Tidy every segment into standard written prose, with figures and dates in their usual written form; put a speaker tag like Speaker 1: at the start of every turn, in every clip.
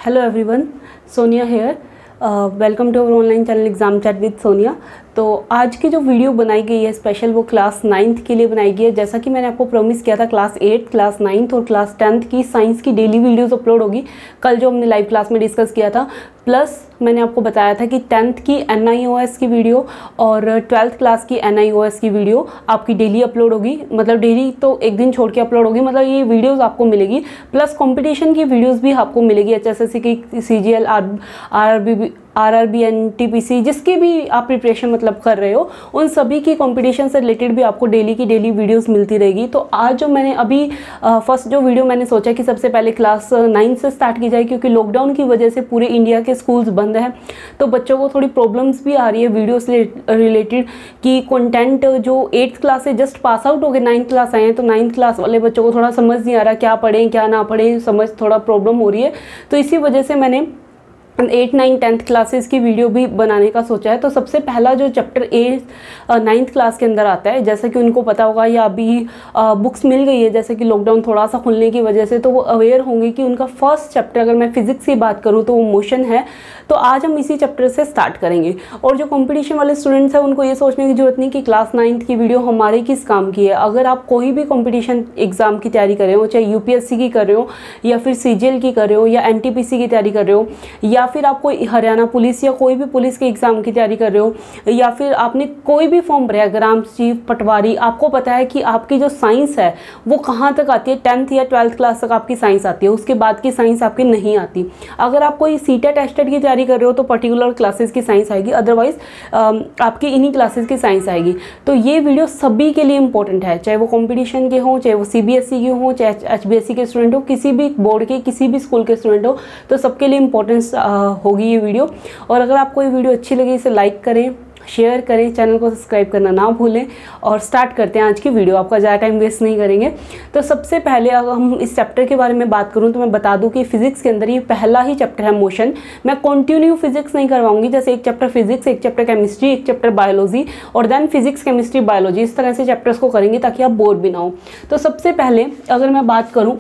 Speaker 1: Hello everyone, Sonia here. Welcome to our online channel exam chat with Sonia. तो आज की जो वीडियो बनाई गई है स्पेशल वो क्लास 9th के लिए बनाई गई है। जैसा कि मैंने आपको प्रॉमिस किया था, क्लास 8, क्लास 9th और क्लास 10th की साइंस की डेली वीडियोस अपलोड होगी। कल जो हमने लाइव क्लास में डिस्कस किया था, प्लस मैंने आपको बताया था कि 10th की NIOS की वीडियो और 12th क्लास की NIOS की वीडियो आपकी डेली अपलोड होगी। मतलब डेली तो एक दिन छोड़ के अपलोड होगी, मतलब ये वीडियोस आपको मिलेगी। प्लस कंपटीशन की वीडियोस भी आपको मिलेगी, HSSC की, CGL, RRB, NTPC, जिसकी भी आप प्रिपरेशन मतलब कर रहे हो, उन सभी की कंपटीशन से रिलेटेड भी आपको डेली की डेली वीडियोस मिलती रहेगी। तो आज जो मैंने अभी फर्स्ट जो वीडियो मैंने सोचा कि सबसे पहले क्लास 9 से स्टार्ट की जाए, क्योंकि लॉकडाउन की वजह से पूरे इंडिया के स्कूल्स बंद हैं, तो बच्चों को थोड़ी प्रॉब्लम्स भी आ रही है वीडियो से रिलेटेड कि कंटेंट जो 8th क्लास से जस्ट पास आउट हो गए 9th क्लास आए हैं, तो 9th क्लास वाले बच्चों को थोड़ा समझ नहीं आ रहा क्या पढ़ें क्या ना पढ़ें, समझ थोड़ा प्रॉब्लम हो रही है। तो इसी वजह से मैंने 8, 9, 10th क्लासेस की वीडियो भी बनाने का सोचा है। तो सबसे पहला जो चैप्टर 9th क्लास के अंदर आता है, जैसा कि उनको पता होगा या अभी बुक्स मिल गई है, जैसे कि लॉकडाउन थोड़ा सा खुलने की वजह से, तो वो अवेयर होंगे कि उनका फर्स्ट चैप्टर, अगर मैं फिजिक्स की बात करूँ तो वो मोशन है। तो आज हम इसी चैप्टर से स्टार्ट करेंगे। और जो कंपटीशन वाले स्टूडेंट्स हैं उनको ये सोचने की जरूरत नहीं कि क्लास 9th की वीडियो हमारे किस काम की है। अगर आप कोई भी कंपटीशन एग्जाम की तैयारी कर रहे हो, चाहे UPSC की कर रहे हो या फिर CGL की कर रहे हो या NTPC की तैयारी कर रहे हो, या फिर आप कोई हरियाणा पुलिस या कोई भी पुलिस के एग्जाम की तैयारी कर रहे हो, या फिर आपने कोई भी फॉर्म भरा है, ग्राम चीफ, पटवारी, आपको पता है कि आपकी जो साइंस है वो कहाँ तक आती है, 10th या 12th क्लास तक आपकी साइंस आती है, उसके बाद की साइंस आपकी नहीं आती। अगर आप कोई CTET टेस्टेड की तैयारी कर रहे हो तो पर्टिकुलर क्लासेस की साइंस आएगी, अदरवाइज आपकी इन्हीं क्लासेस की साइंस आएगी। तो ये वीडियो सभी के लिए इंपॉर्टेंट है, चाहे वो कंपटीशन के हों, चाहे वो CBSE के हों, चाहे HBSE के स्टूडेंट हो, किसी भी बोर्ड के किसी भी स्कूल के स्टूडेंट हो, तो सबके लिए इंपॉर्टेंस होगी ये वीडियो। और अगर आपको ये वीडियो अच्छी लगी इसे लाइक करें, शेयर करें, चैनल को सब्सक्राइब करना ना भूलें। और स्टार्ट करते हैं आज की वीडियो, आपका ज़्यादा टाइम वेस्ट नहीं करेंगे। तो सबसे पहले अगर हम इस चैप्टर के बारे में बात करूं तो मैं बता दूं कि फिजिक्स के अंदर ये पहला ही चैप्टर है मोशन। मैं कंटिन्यू फिजिक्स नहीं करवाऊंगी, जैसे एक चैप्टर फिजिक्स, एक चैप्टर केमिस्ट्री, एक चैप्टर बायोलॉजी और देन फिजिक्स, केमिस्ट्री, बायोलॉजी, इस तरह से चैप्टर्स को करेंगे ताकि आप बोर भी ना हो। तो सबसे पहले अगर मैं बात करूँ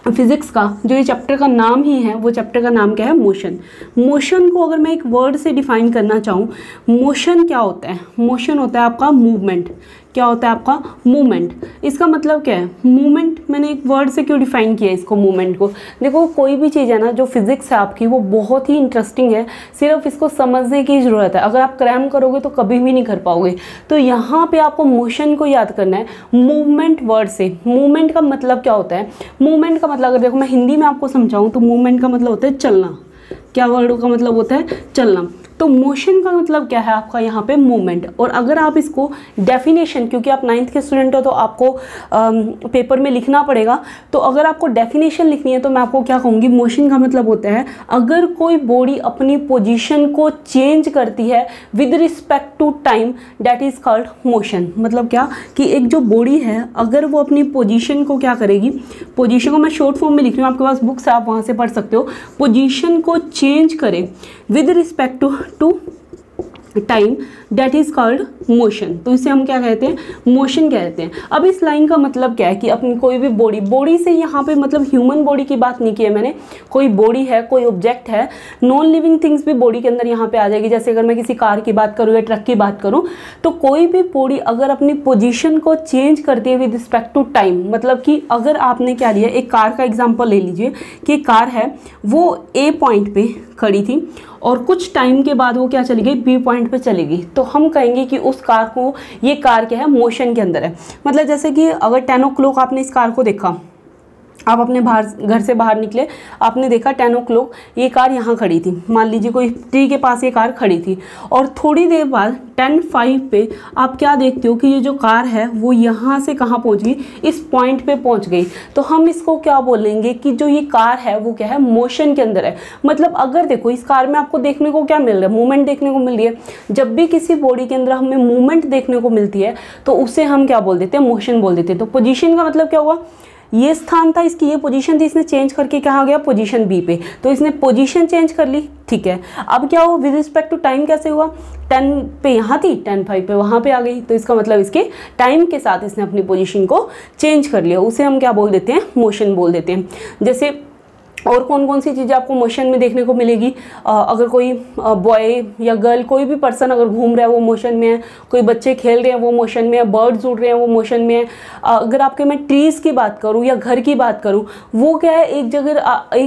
Speaker 1: फिजिक्स का, जो ये चैप्टर का नाम ही है, वो चैप्टर का नाम क्या है, मोशन। मोशन को अगर मैं एक वर्ड से डिफाइन करना चाहूँ, मोशन क्या होता है? मोशन होता है आपका मूवमेंट। क्या होता है आपका? मूवमेंट। इसका मतलब क्या है मूवमेंट? मैंने एक वर्ड से क्यों डिफाइन किया इसको, मूवमेंट को? देखो, कोई भी चीज़ है ना, जो फिजिक्स है आपकी, वो बहुत ही इंटरेस्टिंग है, सिर्फ इसको समझने की ज़रूरत है। अगर आप क्रैम करोगे तो कभी भी नहीं कर पाओगे। तो यहाँ पे आपको मोशन को याद करना है मूवमेंट वर्ड से। मूवमेंट का मतलब क्या होता है? मूवमेंट का मतलब, अगर देखो मैं हिंदी में आपको समझाऊँ तो मूवमेंट का मतलब होता है चलना। क्या वर्ड का मतलब होता है? चलना। तो मोशन का मतलब क्या है आपका यहाँ पे? मूवमेंट। और अगर आप इसको डेफिनेशन, क्योंकि आप 9th के स्टूडेंट हो तो आपको पेपर में लिखना पड़ेगा, तो अगर आपको डेफिनेशन लिखनी है तो मैं आपको क्या कहूँगी, मोशन का मतलब होता है अगर कोई बॉडी अपनी पोजीशन को चेंज करती है with respect to time, that is called motion. मतलब क्या कि एक जो बॉडी है अगर वो अपनी पोजीशन को क्या करेगी, पोजीशन को मैं शॉर्ट फॉर्म में लिख रही हूँ, आपके पास बुक्स है आप वहाँ से पढ़ सकते हो, पोजीशन को चेंज करे with respect to time, that is called motion. तो इसे हम क्या कहते हैं? मोशन कहते हैं। अब इस लाइन का मतलब क्या है कि अपनी कोई भी बॉडी से यहाँ पे मतलब ह्यूमन बॉडी की बात नहीं की है मैंने, कोई बॉडी है, कोई ऑब्जेक्ट है, नॉन लिविंग थिंग्स भी बॉडी के अंदर यहाँ पे आ जाएगी। जैसे अगर मैं किसी कार की बात करूँ या ट्रक की बात करूँ, तो कोई भी बॉडी अगर अपनी पोजीशन को चेंज करती है विद रिस्पेक्ट टू टाइम, मतलब कि अगर आपने क्या लिया, एक कार का एग्जाम्पल ले लीजिए कि कार है, वो A पॉइंट पे खड़ी थी और कुछ टाइम के बाद वो क्या चली गई, B पॉइंट पे चली गई, तो हम कहेंगे कि उस कार को, ये कार क्या है, मोशन के अंदर है। मतलब जैसे कि अगर 10 o'clock आपने इस कार को देखा, आप अपने घर से बाहर निकले, आपने देखा 10 o'clock ये कार यहाँ खड़ी थी, मान लीजिए कोई ट्री के पास ये कार खड़ी थी, और थोड़ी देर बाद 10:05 पे आप क्या देखते हो कि ये जो कार है वो यहाँ से कहाँ पहुँच गई, इस पॉइंट पे पहुँच गई। तो हम इसको क्या बोलेंगे कि जो ये कार है वो क्या है, मोशन के अंदर है। मतलब अगर देखो इस कार में आपको देखने को क्या मिल रहा है, मूवमेंट देखने को मिल रही है। जब भी किसी बॉडी के अंदर हमें मूवमेंट देखने को मिलती है तो उसे हम क्या बोल देते हैं, मोशन बोल देते हैं। तो पोजीशन का मतलब क्या हुआ, ये स्थान था, इसकी ये पोजीशन थी, इसने चेंज करके कहाँ गया, पोजीशन B पे, तो इसने पोजीशन चेंज कर ली, ठीक है। अब क्या हुआ, विद रिस्पेक्ट टू टाइम कैसे हुआ, 10 पे यहाँ थी, 10:05 पे वहाँ पे आ गई, तो इसका मतलब इसके टाइम के साथ इसने अपनी पोजीशन को चेंज कर लिया, उसे हम क्या बोल देते हैं, मोशन बोल देते हैं। जैसे और कौन कौन सी चीज़ें आपको मोशन में देखने को मिलेगी। अगर कोई बॉय या गर्ल, कोई भी पर्सन अगर घूम रहा है वो मोशन में है, कोई बच्चे खेल रहे हैं वो मोशन में है, बर्ड्स उड़ रहे हैं वो मोशन में है। अगर आपके मैं ट्रीज़ की बात करूँ या घर की बात करूँ, वो क्या है, एक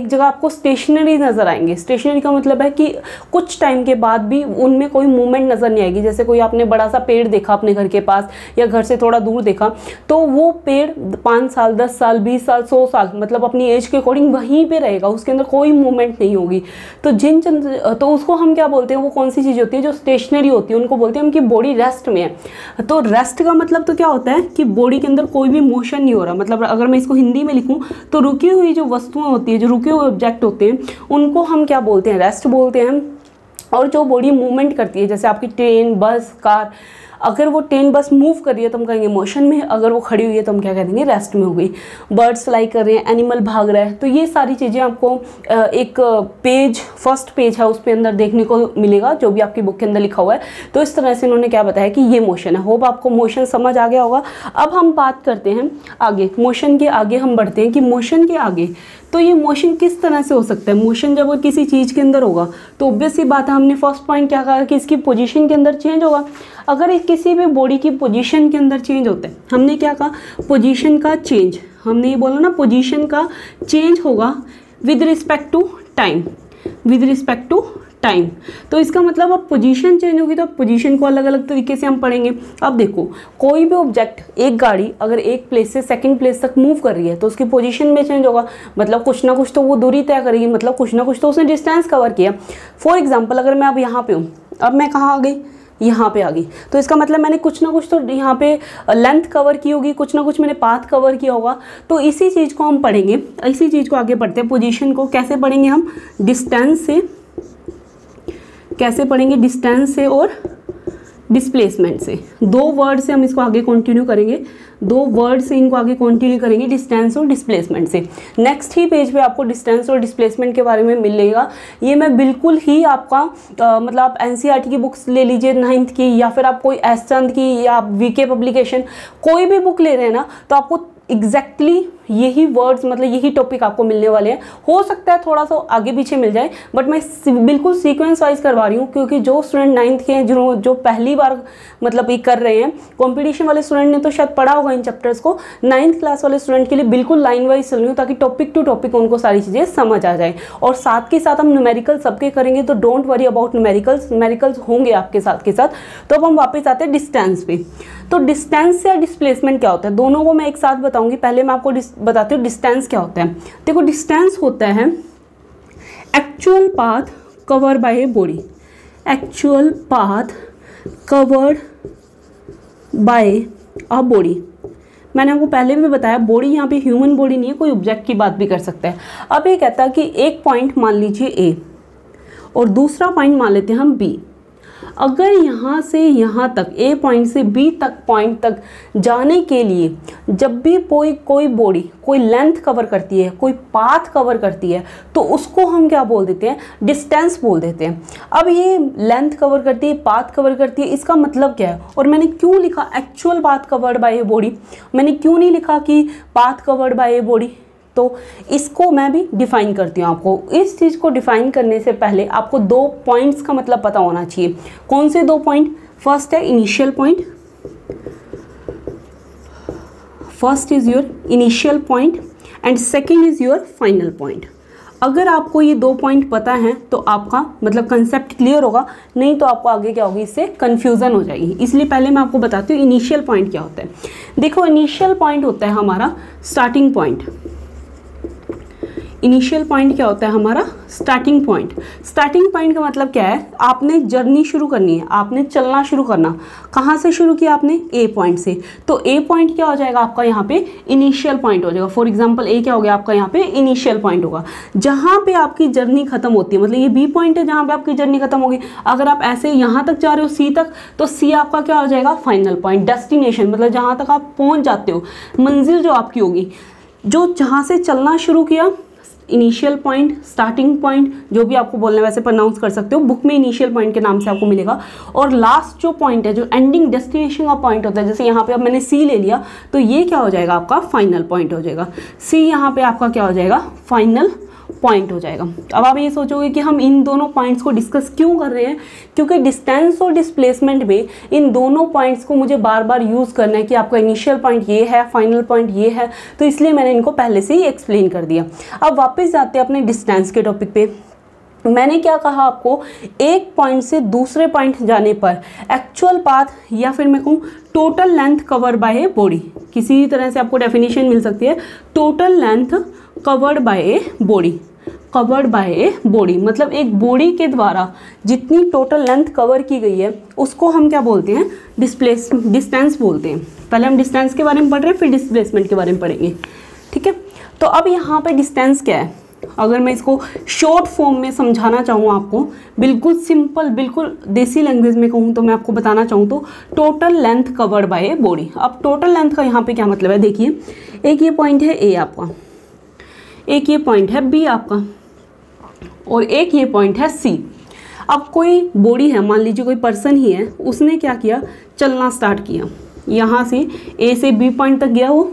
Speaker 1: जगह आपको स्टेशनरी नज़र आएंगे। स्टेशनरी का मतलब है कि कुछ टाइम के बाद भी उनमें कोई मूवमेंट नज़र नहीं आएगी। जैसे कोई आपने बड़ा सा पेड़ देखा अपने घर के पास या घर से थोड़ा दूर देखा, तो वो पेड़ 5 साल, 10 साल, 20 साल, 100 साल मतलब अपनी एज के अकॉर्डिंग वहीं पे रहेगा, उसके अंदर कोई मूवमेंट नहीं होगी। तो उसको हम क्या बोलते हैं, वो कौन सी चीज़ होती है जो स्टेशनरी होती है, उनको बोलते हैं हम कि बॉडी रेस्ट में है। तो रेस्ट का मतलब तो क्या होता है कि बॉडी के अंदर कोई भी मोशन नहीं हो रहा। मतलब अगर मैं इसको हिंदी में लिखूं तो रुकी हुई जो वस्तुएं होती है, जो रुके हुए ऑब्जेक्ट होते हैं, उनको हम क्या बोलते हैं, रेस्ट बोलते हैं। और जो बॉडी मूवमेंट करती है, जैसे आपकी ट्रेन, बस, कार, अगर वो ट्रेन बस मूव कर रही है तो हम कहेंगे मोशन में, अगर वो खड़ी हुई है तो हम क्या कह देंगे, रेस्ट में हो गई। बर्ड्स फ्लाई कर रहे हैं, एनिमल भाग रहा है, तो ये सारी चीज़ें आपको एक पेज, फर्स्ट पेज है उस पे अंदर देखने को मिलेगा, जो भी आपकी बुक के अंदर लिखा हुआ है। तो इस तरह से इन्होंने क्या बताया कि ये मोशन है। होप आपको मोशन समझ आ गया होगा। अब हम बात करते हैं आगे, मोशन के आगे हम बढ़ते हैं कि मोशन के आगे तो ये मोशन किस तरह से हो सकता है। मोशन जब वो किसी चीज़ के अंदर होगा तो ऑब्वियस सी बात है, हमने फर्स्ट पॉइंट क्या कहा कि इसकी पोजीशन के अंदर चेंज होगा। अगर एक किसी भी बॉडी की पोजीशन के अंदर चेंज होता है, हमने क्या कहा, पोजीशन का चेंज, हमने ये बोला ना पोजीशन का चेंज होगा with respect to time, with respect to time. तो इसका मतलब अब पोजीशन चेंज होगी तो पोजीशन को अलग अलग तरीके से हम पढ़ेंगे। अब देखो, कोई भी ऑब्जेक्ट, एक गाड़ी अगर एक प्लेस से सेकंड प्लेस तक मूव कर रही है तो उसकी पोजीशन में चेंज होगा, मतलब कुछ ना कुछ तो वो दूरी तय करेगी, मतलब कुछ ना कुछ तो उसने डिस्टेंस कवर किया। फॉर एग्जाम्पल, अगर मैं अब यहाँ पे हूँ, अब मैं कहाँ आ गई, यहाँ पे आ गई, तो इसका मतलब मैंने कुछ ना कुछ तो यहाँ पे लेंथ कवर की होगी, कुछ ना कुछ मैंने पाथ कवर किया होगा। तो इसी चीज़ को हम पढ़ेंगे, इसी चीज़ को आगे पढ़ते हैं। पोजीशन को कैसे पढ़ेंगे हम, डिस्टेंस से, कैसे पढ़ेंगे, डिस्टेंस से और डिस्प्लेसमेंट से। दो वर्ड से हम इसको आगे कंटिन्यू करेंगे, दो वर्ड से इनको आगे कंटिन्यू करेंगे, डिस्टेंस और डिस्प्लेसमेंट से। नेक्स्ट ही पेज पे आपको डिस्टेंस और डिस्प्लेसमेंट के बारे में मिलेगा। ये मैं बिल्कुल ही आपका मतलब आप एनसीईआरटी की बुक्स ले लीजिए 9th की, या फिर आप कोई एस चंद की या आप वीके पब्लिकेशन कोई भी बुक ले रहे हैं ना, तो आपको एग्जैक्टली यही वर्ड्स, मतलब यही टॉपिक आपको मिलने वाले हैं। हो सकता है थोड़ा सा आगे पीछे मिल जाए, बट मैं बिल्कुल सीक्वेंस वाइज करवा रही हूँ, क्योंकि जो स्टूडेंट 9th के हैं, जो पहली बार मतलब ये कर रहे हैं, कंपटीशन वाले स्टूडेंट ने तो शायद पढ़ा होगा इन चैप्टर्स को, 9th क्लास वाले स्टूडेंट के लिए बिल्कुल लाइन वाइज चल रही हूँ, ताकि टॉपिक टू टॉपिक उनको सारी चीज़ें समझ आ जाए। और साथ के साथ हम न्यूमेरिकल सबके करेंगे, तो डोंट वरी अबाउट न्यूमेरिकल्स होंगे आपके साथ के साथ। तो अब हम वापस आते हैं डिस्टेंस पे। तो डिस्टेंस या डिस्प्लेसमेंट क्या होता है, दोनों को मैं एक साथ बताऊंगी। पहले मैं आपको बताती हूँ डिस्टेंस क्या होता है। देखो, डिस्टेंस होता है actual path covered by a body, actual path covered by a body. मैंने आपको पहले भी बताया, बॉडी यहाँ पे ह्यूमन बॉडी नहीं है, कोई ऑब्जेक्ट की बात भी कर सकता है। अब ये कहता है कि एक पॉइंट मान लीजिए ए और दूसरा पॉइंट मान लेते हैं हम बी। अगर यहाँ से यहाँ तक, ए पॉइंट से बी तक पॉइंट तक जाने के लिए जब भी कोई बॉडी कोई लेंथ कवर करती है, कोई पाथ कवर करती है, तो उसको हम क्या बोल देते हैं, डिस्टेंस बोल देते हैं। अब ये लेंथ कवर करती है, पाथ कवर करती है, इसका मतलब क्या है, और मैंने क्यों लिखा actual path covered by a body, मैंने क्यों नहीं लिखा कि path covered by a body. तो इसको मैं भी डिफाइन करती हूँ आपको। इस चीज़ को डिफाइन करने से पहले आपको 2 पॉइंट्स का मतलब पता होना चाहिए। कौन से 2 पॉइंट, फर्स्ट है initial point, first is your initial point and second is your final point. अगर आपको ये 2 पॉइंट पता है तो आपका मतलब कंसेप्ट क्लियर होगा, नहीं तो आपको आगे क्या होगी, इससे कंफ्यूजन हो जाएगी। इसलिए पहले मैं आपको बताती हूँ इनिशियल पॉइंट क्या होता है। देखो, इनिशियल पॉइंट होता है हमारा स्टार्टिंग पॉइंट। इनिशियल पॉइंट क्या होता है हमारा, स्टार्टिंग पॉइंट। स्टार्टिंग पॉइंट का मतलब क्या है, आपने जर्नी शुरू करनी है, आपने चलना शुरू करना। कहाँ से शुरू किया आपने, ए पॉइंट से, तो ए पॉइंट क्या हो जाएगा आपका यहाँ पे इनिशियल पॉइंट हो जाएगा। फॉर एग्जांपल ए क्या हो गया आपका यहाँ पे इनिशियल पॉइंट होगा, जहाँ पे आपकी जर्नी खत्म होती है। मतलब ये बी पॉइंट है जहाँ पे आपकी जर्नी खत्म होगी। अगर आप ऐसे यहाँ तक जा रहे हो सी तक, तो सी आपका क्या हो जाएगा, फाइनल पॉइंट, डेस्टिनेशन, मतलब जहाँ तक आप पहुँच जाते हो, मंजिल जो आपकी होगी। जो जहाँ से चलना शुरू किया, इनिशियल पॉइंट, स्टार्टिंग पॉइंट, जो भी आपको बोलना है वैसे प्रोनाउंस कर सकते हो, बुक में इनिशियल पॉइंट के नाम से आपको मिलेगा। और लास्ट जो पॉइंट है, जो एंडिंग डेस्टिनेशन का पॉइंट होता है, जैसे यहाँ पे अब मैंने सी ले लिया, तो ये क्या हो जाएगा आपका फाइनल पॉइंट हो जाएगा। सी यहाँ पे आपका क्या हो जाएगा, फाइनल पॉइंट हो जाएगा। अब आप ये सोचोगे कि हम इन दोनों पॉइंट्स को डिस्कस क्यों कर रहे हैं, क्योंकि डिस्टेंस और डिस्प्लेसमेंट में इन दोनों पॉइंट्स को मुझे बार बार यूज़ करना है कि आपका इनिशियल पॉइंट ये है, फाइनल पॉइंट ये है, तो इसलिए मैंने इनको पहले से ही एक्सप्लेन कर दिया। अब वापस जाते हैं अपने डिस्टेंस के टॉपिक पे। मैंने क्या कहा आपको, एक पॉइंट से दूसरे पॉइंट जाने पर एक्चुअल पाथ या फिर मैं कहूँ total length covered by a body, किसी तरह से आपको डेफिनेशन मिल सकती है, total length covered by a body, covered by a body मतलब एक बॉडी के द्वारा जितनी टोटल लेंथ कवर की गई है उसको हम क्या बोलते हैं, डिस्टेंस बोलते हैं। पहले हम डिस्टेंस के बारे में पढ़ रहे हैं, फिर डिस्प्लेसमेंट के बारे में पढ़ेंगे, ठीक है। तो अब यहाँ पे डिस्टेंस क्या है, अगर मैं इसको शॉर्ट फॉर्म में समझाना चाहूँ आपको, बिल्कुल सिंपल, बिल्कुल देसी लैंग्वेज में कहूँ तो मैं आपको बताना चाहूँ तो total length covered by a body. अब टोटल लेंथ का यहाँ पे क्या मतलब है, देखिए एक ये पॉइंट है ए आपका, एक ये पॉइंट है बी आपका, और एक ये पॉइंट है सी। अब कोई बॉडी है, मान लीजिए कोई पर्सन ही है, उसने क्या किया, चलना स्टार्ट किया, यहाँ से ए से बी पॉइंट तक गया। वो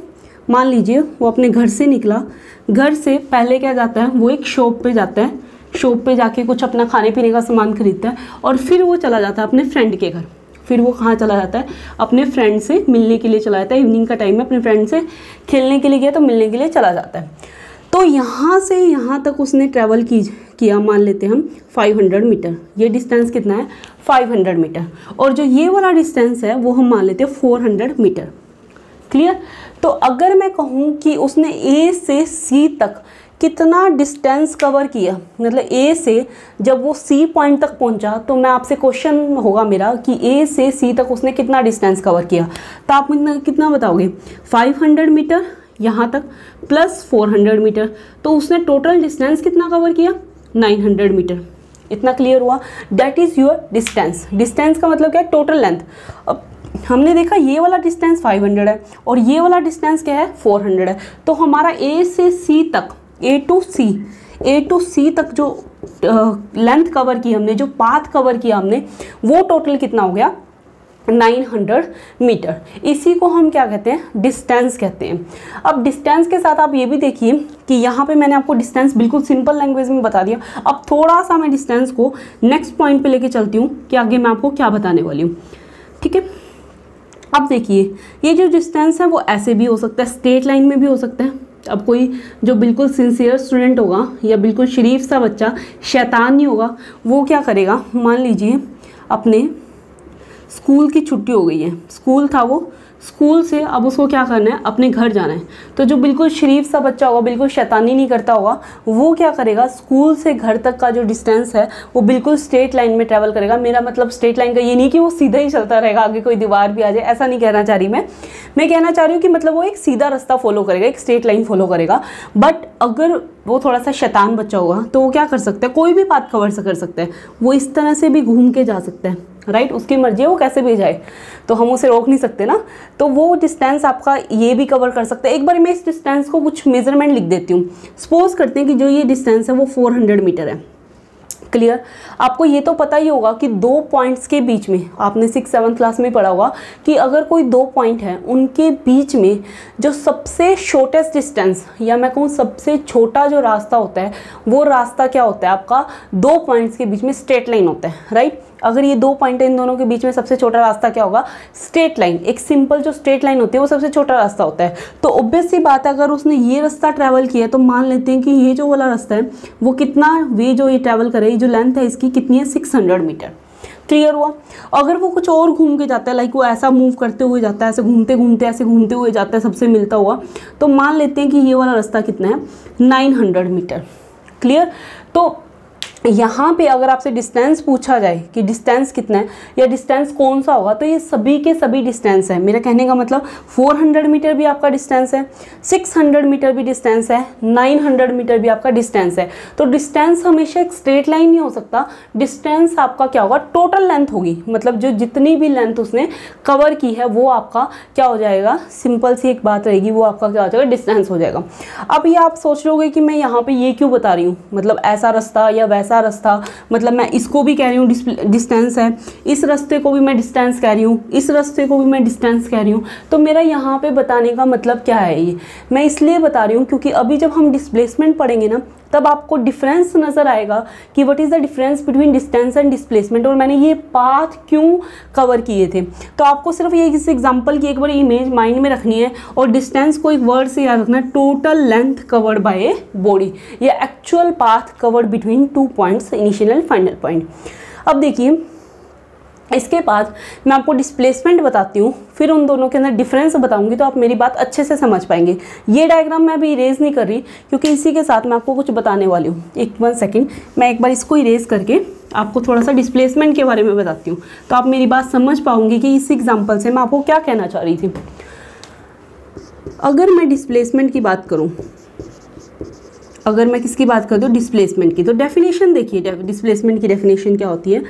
Speaker 1: मान लीजिए वो अपने घर से निकला, घर से पहले क्या जाता है, वो एक शॉप पे जाता है, शॉप पे जाके कुछ अपना खाने पीने का सामान खरीदता है, और फिर वो चला जाता है अपने फ्रेंड के घर। फिर वो कहाँ चला जाता है, अपने फ्रेंड से मिलने के लिए चला जाता है। इवनिंग का टाइम में अपने फ्रेंड से खेलने के लिए गया तो मिलने के लिए चला जाता है। तो यहाँ से यहाँ तक उसने ट्रैवल किया, मान लेते हैं हम 500 मीटर। ये डिस्टेंस कितना है, 500 मीटर। और जो ये वाला डिस्टेंस है वो हम मान लेते हैं 400 मीटर। क्लियर। तो अगर मैं कहूँ कि उसने ए से सी तक कितना डिस्टेंस कवर किया, मतलब ए से जब वो सी पॉइंट तक पहुंचा, तो मैं आपसे क्वेश्चन होगा मेरा कि ए से सी तक उसने कितना डिस्टेंस कवर किया, तो आप कितना बताओगे, 500 मीटर यहाँ तक प्लस 400 मीटर, तो उसने टोटल डिस्टेंस कितना कवर किया, 900 मीटर। इतना क्लियर हुआ। That is your distance. Distance का मतलब क्या है, टोटल लेंथ। अब हमने देखा ये वाला डिस्टेंस 500 है और ये वाला डिस्टेंस क्या है, 400 है। तो हमारा ए से सी तक, ए टू सी तक जो लेंथ कवर की हमने, जो पाथ कवर किया हमने, वो टोटल कितना हो गया, 900 मीटर। इसी को हम क्या कहते हैं, डिस्टेंस कहते हैं। अब डिस्टेंस के साथ आप ये भी देखिए कि यहाँ पे मैंने आपको डिस्टेंस बिल्कुल सिंपल लैंग्वेज में बता दिया। अब थोड़ा सा मैं डिस्टेंस को नेक्स्ट पॉइंट पे लेके चलती हूँ कि आगे मैं आपको क्या बताने वाली हूँ, ठीक है। अब देखिए ये जो डिस्टेंस है वो ऐसे भी हो सकता है, स्ट्रेट लाइन में भी हो सकता है। अब कोई जो बिल्कुल सिंसियर स्टूडेंट होगा या बिल्कुल शरीफ सा बच्चा, शैतान नहीं होगा, वो क्या करेगा, मान लीजिए अपने स्कूल की छुट्टी हो गई है, स्कूल था वो, स्कूल से अब उसको क्या करना है, अपने घर जाना है। तो जो बिल्कुल शरीफ सा बच्चा होगा, बिल्कुल शैतानी नहीं करता होगा, वो क्या करेगा, स्कूल से घर तक का जो डिस्टेंस है वो बिल्कुल स्ट्रेट लाइन में ट्रैवल करेगा। मेरा मतलब स्ट्रेट लाइन का ये नहीं कि वो सीधा ही चलता रहेगा, आगे कोई दीवार भी आ जाए, ऐसा नहीं कहना चाह रही मैं कहना चाह रही हूँ कि मतलब वो एक सीधा रास्ता फॉलो करेगा, एक स्ट्रेट लाइन फॉलो करेगा। बट अगर वो थोड़ा सा शैतान बच्चा होगा तो वो क्या कर सकता है, कोई भी पाथ कवर कर सकता है, वो इस तरह से भी घूम के जा सकता है, राइट। उसकी मर्जी है वो कैसे भी जाए, तो हम उसे रोक नहीं सकते ना। तो वो डिस्टेंस आपका ये भी कवर कर सकता है। एक बार मैं इस डिस्टेंस को कुछ मेजरमेंट लिख देती हूँ। सपोज करते हैं कि जो ये डिस्टेंस है वो 400 मीटर है। क्लियर। आपको ये तो पता ही होगा कि दो पॉइंट्स के बीच में, आपने 6-7 क्लास में पढ़ा होगा कि अगर कोई दो पॉइंट है उनके बीच में जो सबसे शॉर्टेस्ट डिस्टेंस, या मैं कहूँ सबसे छोटा जो रास्ता होता है, वो रास्ता क्या होता है आपका, दो पॉइंट्स के बीच में स्ट्रेट लाइन होता है, राइट। अगर ये दो पॉइंट है, इन दोनों के बीच में सबसे छोटा रास्ता क्या होगा, स्ट्रेट लाइन। एक सिंपल जो स्ट्रेट लाइन होती है वो सबसे छोटा रास्ता होता है। तो ऑब्वियस सी बात है, अगर उसने ये रास्ता ट्रैवल किया तो मान लेते हैं कि ये जो वाला रास्ता है वो कितना, वे जो ये ट्रैवल करे, जो लेंथ है इसकी कितनी है, 600 मीटर। क्लियर हुआ। अगर वो कुछ और घूम के जाता है, लाइक वो ऐसा मूव करते हुए जाता है, ऐसे घूमते घूमते ऐसे घूमते हुए जाता है, सबसे मिलता हुआ, तो मान लेते हैं कि ये वाला रास्ता कितना है, 900 मीटर। क्लियर। तो यहाँ पे अगर आपसे डिस्टेंस पूछा जाए कि डिस्टेंस कितना है या डिस्टेंस कौन सा होगा, तो ये सभी के सभी डिस्टेंस है। मेरा कहने का मतलब 400 मीटर भी आपका डिस्टेंस है, 600 मीटर भी डिस्टेंस है, 900 मीटर भी आपका डिस्टेंस है। तो डिस्टेंस हमेशा एक स्ट्रेट लाइन नहीं हो सकता। डिस्टेंस आपका क्या होगा, टोटल लेंथ होगी, मतलब जो जितनी भी लेंथ उसने कवर की है वो आपका क्या हो जाएगा, सिंपल सी एक बात रहेगी, वो आपका क्या हो जाएगा, डिस्टेंस हो जाएगा। अब ये आप सोच रहे कि मैं यहाँ पे ये क्यों बता रही हूँ, मतलब ऐसा रास्ता या वैसा रास्ता, मतलब मैं इसको भी कह रही हूँ डिस्टेंस है, इस रास्ते को भी मैं डिस्टेंस कह रही हूँ, इस रास्ते को भी मैं डिस्टेंस कह रही हूँ। तो मेरा यहाँ पे बताने का मतलब क्या है, ये मैं इसलिए बता रही हूँ क्योंकि अभी जब हम डिस्प्लेसमेंट पढ़ेंगे ना, तब आपको डिफरेंस नज़र आएगा कि what is the difference between distance and displacement, और मैंने ये पाथ क्यों कवर किए थे। तो आपको सिर्फ ये इस एग्जांपल की एक बार इमेज माइंड में रखनी है, और डिस्टेंस को एक वर्ड से याद रखना है, total length covered by a body, या actual path covered between 2 points, initial and final point. अब देखिए, इसके बाद मैं आपको डिस्प्लेसमेंट बताती हूँ, फिर उन दोनों के अंदर डिफरेंस बताऊंगी, तो आप मेरी बात अच्छे से समझ पाएंगे। ये डायग्राम मैं अभी इरेज नहीं कर रही, क्योंकि इसी के साथ मैं आपको कुछ बताने वाली हूँ। 1 सेकेंड, मैं एक बार इसको इरेज करके आपको थोड़ा सा डिस्प्लेसमेंट के बारे में बताती हूँ, तो आप मेरी बात समझ पाओगे कि इस एग्जाम्पल से मैं आपको क्या कहना चाह रही थी। अगर मैं डिस्प्लेसमेंट की बात करूँ, अगर मैं किसकी बात कर दूँ, डिस्प्लेसमेंट की, तो डेफिनेशन देखिए, डिस्प्लेसमेंट की डेफिनेशन क्या होती है।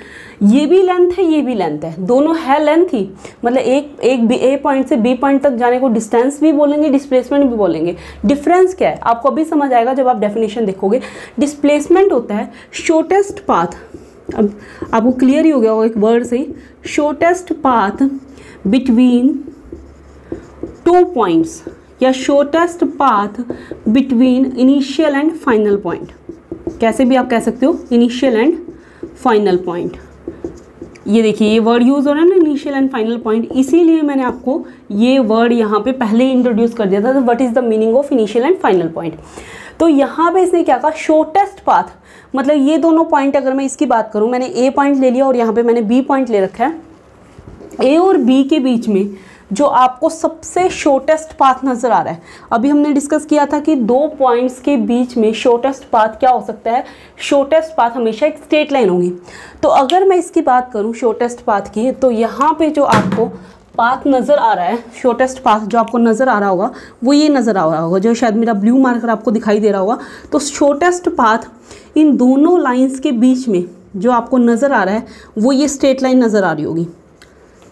Speaker 1: ये भी लेंथ है, ये भी लेंथ है, दोनों है लेंथ ही, मतलब एक ए पॉइंट से बी पॉइंट तक जाने को डिस्टेंस भी बोलेंगे, डिस्प्लेसमेंट भी बोलेंगे। डिफरेंस क्या है आपको अभी समझ आएगा जब आप डेफिनेशन देखोगे। डिस्प्लेसमेंट होता है शॉर्टेस्ट पाथ, अब आपको क्लियर ही हो गया होगा एक वर्ड से, शॉर्टेस्ट पाथ बिटवीन 2 पॉइंट्स, या shortest path between initial and final point, कैसे भी आप कह सकते हो, इनिशियल एंड फाइनल पॉइंट। ये देखिए, ये वर्ड यूज़ हो रहा है ना, इनिशियल एंड फाइनल पॉइंट, इसीलिए मैंने आपको ये वर्ड यहाँ पे पहले ही इंट्रोड्यूस कर दिया था। तो what is the meaning of initial and final point. तो यहाँ पे इसने क्या कहा, शॉर्टेस्ट पाथ, मतलब ये दोनों पॉइंट, अगर मैं इसकी बात करूँ, मैंने ए पॉइंट ले लिया और यहाँ पे मैंने बी पॉइंट ले रखा है, ए और बी के बीच में जो आपको सबसे शॉर्टेस्ट पाथ नज़र आ रहा है, अभी हमने डिस्कस किया था कि 2 पॉइंट्स के बीच में शॉर्टेस्ट पाथ क्या हो सकता है, शॉर्टेस्ट पाथ हमेशा एक स्ट्रेट लाइन होगी। तो अगर मैं इसकी बात करूं शॉर्टेस्ट पाथ की, तो यहाँ पे जो आपको पाथ नज़र आ रहा है, शॉर्टेस्ट पाथ जो आपको नज़र आ रहा होगा, वो ये नज़र आ रहा होगा, जो शायद मेरा ब्लू मार्कर आपको दिखाई दे रहा होगा। तो शॉर्टेस्ट पाथ इन दोनों लाइन्स के बीच में जो आपको नज़र आ रहा है, वो ये स्ट्रेट लाइन नज़र आ रही होगी।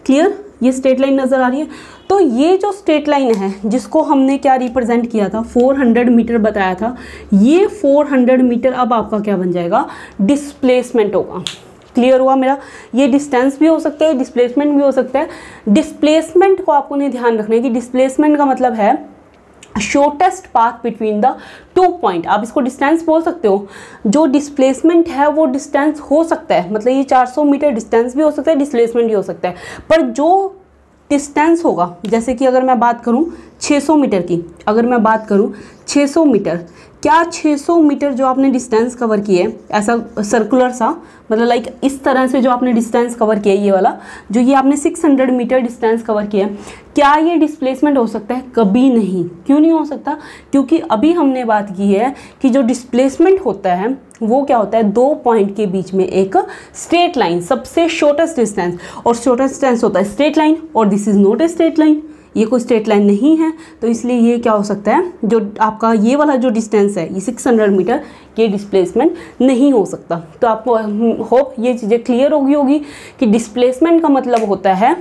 Speaker 1: क्लियर, ये स्ट्रेट लाइन नज़र आ रही है। तो ये जो स्ट्रेट लाइन है, जिसको हमने क्या रिप्रेजेंट किया था, 400 मीटर बताया था, ये 400 मीटर अब आपका क्या बन जाएगा, डिस्प्लेसमेंट होगा। क्लियर हुआ मेरा। ये डिस्टेंस भी हो सकता है, डिस्प्लेसमेंट भी हो सकता है। डिस्प्लेसमेंट को आपको नहीं ध्यान रखना है कि डिस्प्लेसमेंट का मतलब है shortest path between the 2 point. आप इसको डिस्टेंस बोल सकते हो। जो डिस्प्लेसमेंट है वो डिस्टेंस हो सकता है, मतलब ये 400 मीटर डिस्टेंस भी हो सकता है, डिस्प्लेसमेंट भी हो सकता है। पर जो डिस्टेंस होगा, जैसे कि अगर मैं बात करूं 600 मीटर की, अगर मैं बात करूं 600 मीटर, क्या 600 मीटर जो आपने डिस्टेंस कवर किए, ऐसा सर्कुलर सा, मतलब लाइक इस तरह से जो आपने डिस्टेंस कवर किया, ये वाला जो ये आपने 600 मीटर डिस्टेंस कवर किया, क्या ये डिस्प्लेसमेंट हो सकता है? कभी नहीं। क्यों नहीं हो सकता? क्योंकि अभी हमने बात की है कि जो डिस्प्लेसमेंट होता है वो क्या होता है, 2 पॉइंट के बीच में एक स्ट्रेट लाइन, सबसे शॉर्टेस्ट डिस्टेंस, और शॉर्टेस्ट डिस्टेंस होता है स्ट्रेट लाइन, और this is not a straight line, ये कोई स्ट्रेट लाइन नहीं है। तो इसलिए ये क्या हो सकता है, जो आपका ये वाला जो डिस्टेंस है, ये 600 मीटर, ये डिस्प्लेसमेंट नहीं हो सकता। तो आपको होप ये चीज़ें क्लियर होगी कि डिस्प्लेसमेंट का मतलब होता है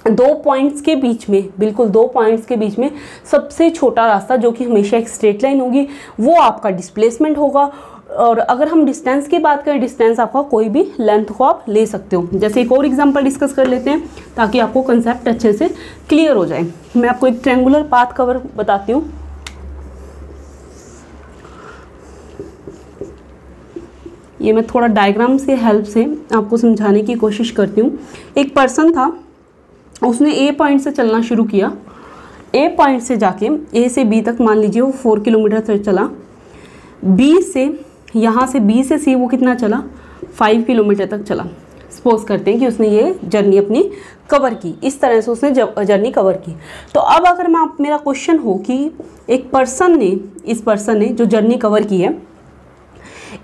Speaker 1: 2 पॉइंट्स के बीच में, बिल्कुल 2 पॉइंट्स के बीच में सबसे छोटा रास्ता जो कि हमेशा एक स्ट्रेट लाइन होगी, वो आपका डिस्प्लेसमेंट होगा। और अगर हम डिस्टेंस की बात करें, डिस्टेंस आपका कोई भी लेंथ को आप ले सकते हो। जैसे एक और एग्जांपल डिस्कस कर लेते हैं ताकि आपको कंसेप्ट अच्छे से क्लियर हो जाए। मैं आपको एक ट्रायंगुलर पाथ कवर बताती हूँ। ये मैं थोड़ा डायग्राम से हेल्प से आपको समझाने की कोशिश करती हूँ। एक पर्सन था, उसने ए पॉइंट से चलना शुरू किया। ए पॉइंट से जाके ए से बी तक, मान लीजिए वो 4 किलोमीटर से चला। बी से, यहाँ से बी से सी वो कितना चला, 5 किलोमीटर तक चला। सपोज करते हैं कि उसने ये जर्नी अपनी कवर की, इस तरह से उसने जर्नी कवर की। तो अब अगर मैं मेरा क्वेश्चन हो कि एक पर्सन ने, इस पर्सन ने जो जर्नी कवर की है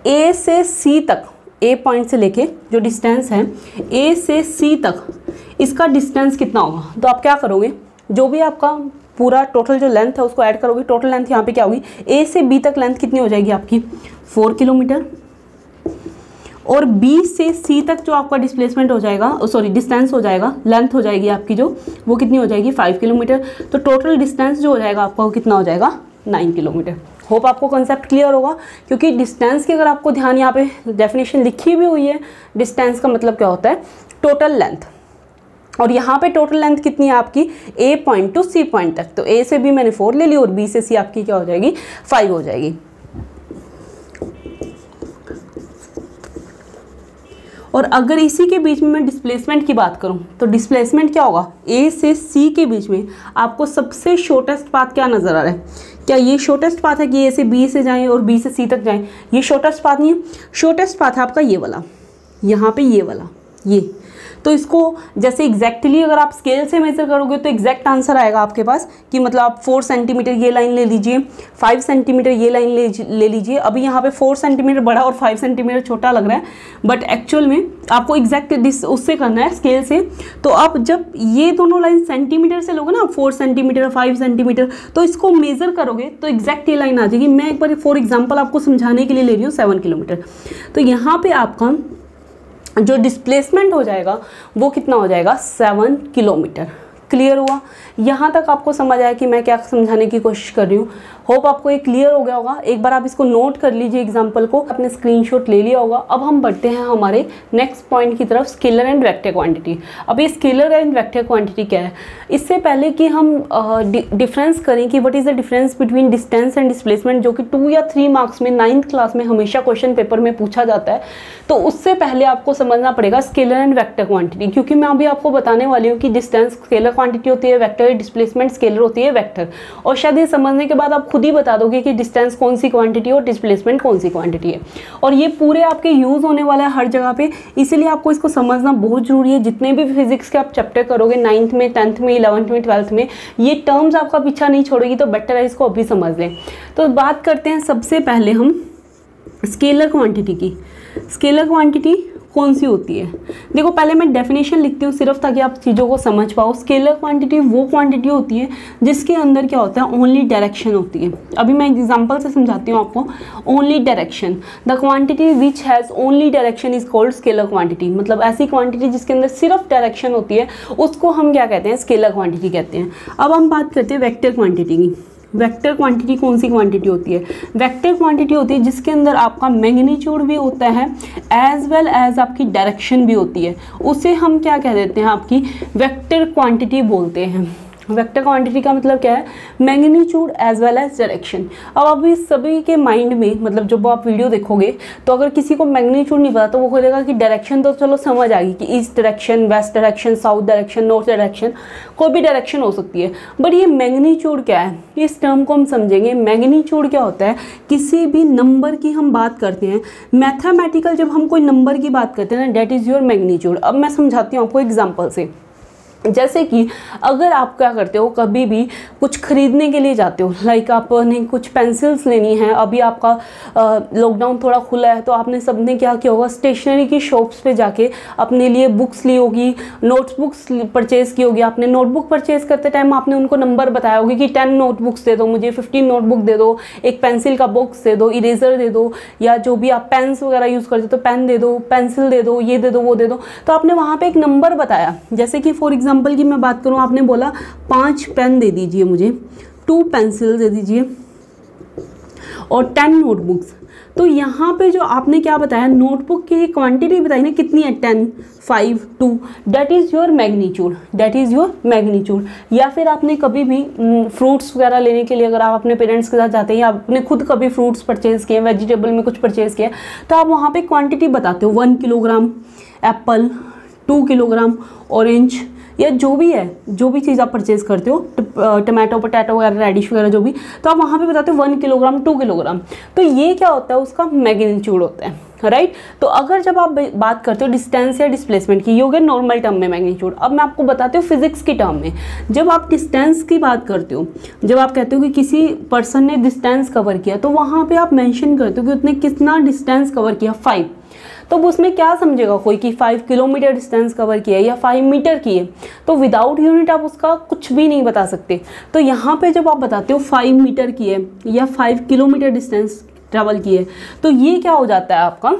Speaker 1: ए से सी तक, ए पॉइंट से लेके जो डिस्टेंस है ए से सी तक, इसका डिस्टेंस कितना होगा? तो आप क्या करोगे, जो भी आपका पूरा टोटल जो लेंथ है उसको ऐड करोगे। टोटल लेंथ यहाँ पे क्या होगी, ए से बी तक लेंथ कितनी हो जाएगी आपकी, 4 किलोमीटर। और बी से सी तक जो आपका डिस्प्लेसमेंट हो जाएगा, सॉरी डिस्टेंस हो जाएगा, लेंथ हो जाएगी आपकी जो, वो कितनी हो जाएगी, 5 किलोमीटर। तो टोटल डिस्टेंस जो हो जाएगा आपका वो कितना हो जाएगा, 9 किलोमीटर। होप आपको कंसेप्ट क्लियर होगा। क्योंकि डिस्टेंस की अगर आपको ध्यान, यहाँ पे डेफिनेशन लिखी भी हुई है, डिस्टेंस का मतलब क्या होता है, टोटल लेंथ। और यहाँ पे टोटल लेंथ कितनी है आपकी, ए पॉइंट टू सी पॉइंट तक। तो ए से बी मैंने 4 ले ली और बी से सी आपकी क्या हो जाएगी, 5 हो जाएगी। और अगर इसी के बीच में मैं डिस्प्लेसमेंट की बात करूं तो डिस्प्लेसमेंट क्या होगा, ए से सी के बीच में आपको सबसे शॉर्टेस्ट पाथ क्या नज़र आ रहा है? क्या ये शॉर्टेस्ट पाथ है कि ए से बी से जाएं और बी से सी तक जाएं? ये शॉर्टेस्ट पाथ नहीं है। शॉर्टेस्ट पाथ है आपका ये वाला, यहाँ पे ये वाला, ये। तो इसको जैसे एग्जैक्टली अगर आप स्केल से मेजर करोगे तो एग्जैक्ट आंसर आएगा आपके पास कि मतलब आप 4 सेंटीमीटर ये लाइन ले लीजिए, 5 सेंटीमीटर ये लाइन ले लीजिए। अभी यहाँ पे 4 सेंटीमीटर बड़ा और 5 सेंटीमीटर छोटा लग रहा है, बट एक्चुअल में आपको एग्जैक्ट उससे करना है, स्केल से। तो आप जब ये दोनों लाइन सेंटीमीटर से लोगे ना, 4 सेंटीमीटर 5 सेंटीमीटर, तो इसको मेज़र करोगे तो एग्जैक्ट ये लाइन आ जाएगी। मैं एक बार फॉर एग्जाम्पल आपको समझाने के लिए ले रही हूँ 7 किलोमीटर। तो यहाँ पर आपका जो डिस्प्लेसमेंट हो जाएगा वो कितना हो जाएगा, 7 किलोमीटर। क्लियर हुआ? यहाँ तक आपको समझ आया कि मैं क्या समझाने की कोशिश कर रही हूँ। होप आपको ये क्लियर हो गया होगा। एक बार आप इसको नोट कर लीजिए, एग्जाम्पल को अपने स्क्रीनशॉट ले लिया होगा। अब हम बढ़ते हैं हमारे नेक्स्ट पॉइंट की तरफ, स्केलर एंड वेक्टर क्वांटिटी। अब ये स्केलर एंड वेक्टर क्वांटिटी क्या है, इससे पहले कि हम डिफरेंस करें कि what is the difference between distance and displacement, जो कि 2 या 3 मार्क्स में 9th क्लास में हमेशा क्वेश्चन पेपर में पूछा जाता है, तो उससे पहले आपको समझना पड़ेगा स्केलर एंड वेक्टर क्वांटिटी। क्योंकि मैं अभी आपको बताने वाली हूँ कि डिस्टेंस स्केलर क्वांटिटी होती है, वेक्टर डिस्प्लेसमेंट स्केलर होती है वेक्टर। और शायद ये समझने के बाद आप खुद ही बता दोगे कि डिस्टेंस कौन सी क्वांटिटी और डिस्प्लेसमेंट कौन सी क्वांटिटी है। और ये पूरे आपके यूज़ होने वाला है हर जगह पे, इसीलिए आपको इसको समझना बहुत ज़रूरी है। जितने भी फिजिक्स के आप चैप्टर करोगे 9th में, 10th में, 11th में, 12th में, ये टर्म्स आपका पीछा नहीं छोड़ेगी, तो बेटर है इसको अभी समझ लें। तो बात करते हैं सबसे पहले हम स्केलर क्वांटिटी की। स्केलर क्वांटिटी कौन सी होती है? देखो पहले मैं डेफिनेशन लिखती हूँ सिर्फ ताकि आप चीज़ों को समझ पाओ। स्केलर क्वांटिटी वो क्वांटिटी होती है जिसके अंदर क्या होता है, ओनली डायरेक्शन होती है। अभी मैं एग्जांपल से समझाती हूँ आपको। Only direction, the quantity which has only direction is called scalar quantity. मतलब ऐसी क्वांटिटी जिसके अंदर सिर्फ डायरेक्शन होती है उसको हम क्या कहते हैं, स्केलर क्वांटिटी कहते हैं। अब हम बात करते हैं वेक्टर क्वांटिटी की। वेक्टर क्वांटिटी कौन सी क्वांटिटी होती है? वेक्टर क्वांटिटी होती है जिसके अंदर आपका मैग्नीट्यूड भी होता है एज वेल एज आपकी डायरेक्शन भी होती है। उसे हम क्या कह देते हैं, आपकी वेक्टर क्वांटिटी बोलते हैं। वेक्टर क्वांटिटी का मतलब क्या है, magnitude as well as direction. अब अभी सभी के माइंड में, मतलब जब आप वीडियो देखोगे तो अगर किसी को मैग्नीट्यूड नहीं पता तो वो कहेगा कि डायरेक्शन तो चलो समझ आ गई कि east direction, west direction, south direction, north direction, कोई भी डायरेक्शन हो सकती है। बट ये मैग्नीट्यूड क्या है, इस टर्म को हम समझेंगे। मैग्नीट्यूड क्या होता है, किसी भी नंबर की हम बात करते हैं, मैथमेटिकल जब हम कोई नंबर की बात करते हैं ना, डेट इज़ योर मैग्नीट्यूड। अब मैं समझाती हूँ आपको एग्जाम्पल से। जैसे कि अगर आप क्या करते हो, कभी भी कुछ खरीदने के लिए जाते हो, लाइक आपने कुछ पेंसिल्स लेनी है, अभी आपका लॉकडाउन थोड़ा खुला है तो आपने सबने क्या किया होगा, स्टेशनरी की शॉप्स पे जाके अपने लिए बुक्स ली होगी, नोटबुक्स परचेज़ की होगी। आपने नोटबुक परचेज़ करते टाइम आपने उनको नंबर बताया होगा कि 10 नोटबुक्स दे दो मुझे, 15 नोटबुक दे दो, एक पेंसिल का बॉक्स दे दो, इरेज़र दे दो, या जो भी आप पेन्स वगैरह यूज़ करते हो तो पेन दे दो, पेंसिल दे दो, ये दे दो, वो दे दो। तो आपने वहाँ पर एक नंबर बताया। जैसे कि फॉर एग्जाम्पल की मैं बात करूं, आपने बोला 5 पेन दे दीजिए मुझे, 2 पेंसिल दे दीजिए और 10 नोटबुक्स। तो यहाँ पे जो आपने क्या बताया, नोटबुक की क्वांटिटी बताई ना, कितनी है, 10, 5, 2, that is your magnitude, that is your magnitude. या फिर आपने कभी भी फ्रूट्स वगैरह लेने के लिए अगर आप अपने पेरेंट्स के साथ जाते हैं या आपने खुद कभी फ्रूट्स परचेज़ किए, वेजिटेबल में कुछ परचेज़ किया, तो आप वहाँ पे क्वांटिटी बताते हो, 1 किलोग्राम एप्पल, 2 किलोग्राम ऑरेंज, या जो भी है, जो भी चीज़ आप परचेज़ करते हो, टमाटो, पोटैटो वगैरह, रेडिश वगैरह जो भी, तो आप वहाँ पे बताते हो 1 किलोग्राम, 2 किलोग्राम। तो ये क्या होता है, उसका मैग्नीट्यूड होता है, राइट। तो अगर जब आप बात करते हो डिस्टेंस या डिस्प्लेसमेंट की, ये हो गया नॉर्मल टर्म में मैग्नीट्यूड। अब मैं आपको बताती हूँ फिजिक्स की टर्म में। जब आप डिस्टेंस की बात करते हो, जब आप कहते हो कि किसी पर्सन ने डिस्टेंस कवर किया, तो वहाँ पर आप मैंशन करते हो कि उसने कितना डिस्टेंस कवर किया, 5। तो उसमें क्या समझेगा कोई कि 5 किलोमीटर डिस्टेंस कवर किया है या 5 मीटर की है, तो विदाउट यूनिट आप उसका कुछ भी नहीं बता सकते। तो यहाँ पे जब आप बताते हो 5 मीटर की है या 5 किलोमीटर डिस्टेंस ट्रैवल की है, तो ये क्या हो जाता है, आपका